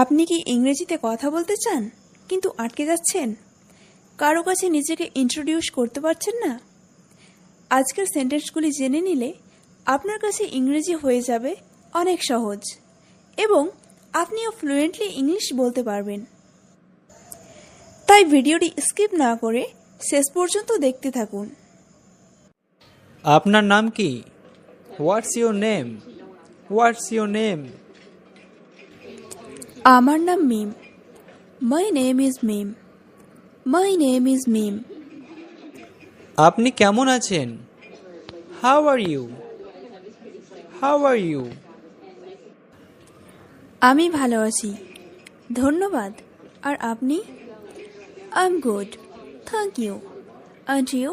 আপনি কি ইংরেজিতে কথা বলতে চান কিন্তু আটকে যাচ্ছেন? কারো কাছে নিজেকে ইন্ট্রোডিউস করতে পারছেন না? আজকের সেন্টেন্সগুলি জেনে নিলে আপনার কাছে ইংরেজি হয়ে যাবে অনেক সহজ এবং আপনিও ফ্লুয়েন্টলি ইংলিশ বলতে পারবেন। তাই ভিডিওটি স্কিপ না করে শেষ পর্যন্ত দেখতে থাকুন। আপনার নাম কি? What's your name? What's your name? আমার নাম Mim. My name is Mim. My name is Mim. আপনি কেমন আছেন? How are you? How are you? আমি ভালো আছি, ধন্যবাদ। আর আপনি? I am good, thank you. And you?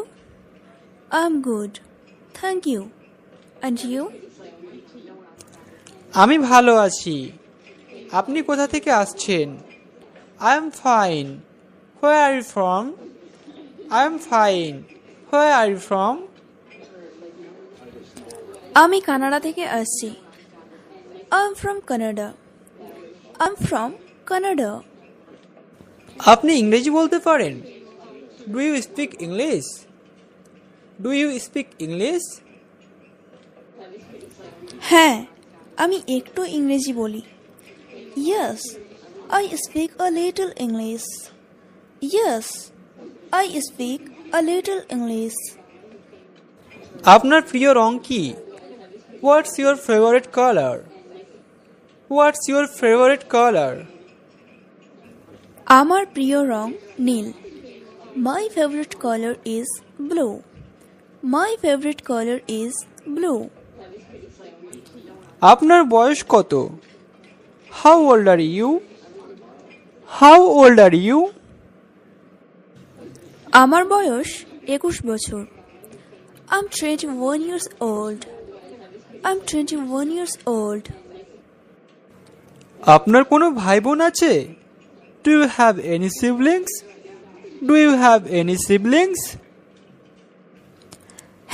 I am good, thank you. And you? আমি ভালো আছি। আপনি কোথা থেকে আসছেন? I am fine. Where are you from? I am fine. Where are you from? আমি কানাডা থেকে আসছি। I am from Canada. I am from Canada. আপনি ইংরেজি বলতে পারেন? Do you speak English? Do you speak English? হ্যাঁ, আমি একটু ইংরেজি বলি। Yes, I speak a little English. Yes, I speak a little English. আপনার প্রিয় রং কি? What's your favourite colour? What's your favourite colour? আমার প্রিয় রং নীল। My favourite colour is blue. My favourite colour is blue. আপনার বয়স কত? How old are you? How old are you? আমার বয়স 21 বছর। I'm 21 years old. I'm 21 years old. আপনার কোনো ভাই বোন আছে? Do you have any siblings? Do you have any siblings?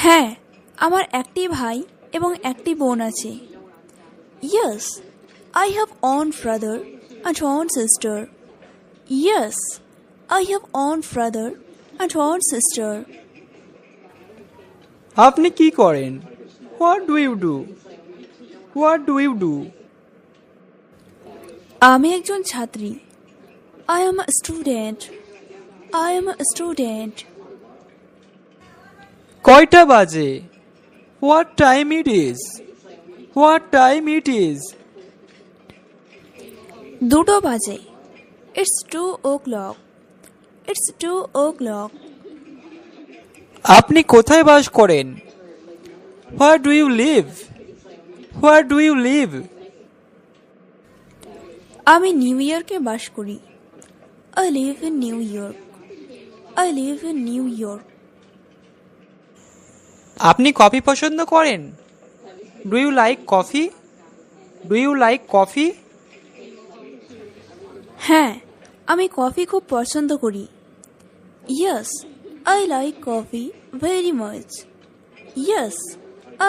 হ্যাঁ, আমার একটি ভাই এবং একটি বোন আছে। Yes, I have one brother and one sister. Yes, I have one brother and one sister. আপনি কি করেন? What do you do? What do you do? আমি একজন ছাত্রী। I am a student. I am a student. কয়টা বাজে? What time it is? What time it is? 2 বাজে। It's 2 o'clock. It's 2 o'clock. আপনি কোথায় বাস করেন? Where do you live? Where do you live? আমি নিউ ইয়র্কে বাস করি। I live in New York. I live in New York. আপনি কফি পছন্দ করেন? Do you like coffee? Do you like coffee? হ্যাঁ, আমি কফি খুব পছন্দ করি। Yes, I like coffee very much. Yes,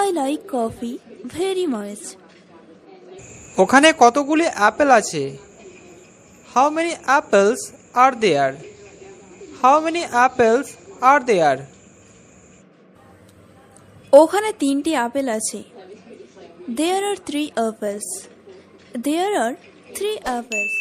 I like coffee very much. ওখানে কতগুলি অ্যাপেল আছে? How many apples are there? How many apples are there? ওখানে 3টি আপেল আছে। There are 3 apples. There are 3 apples.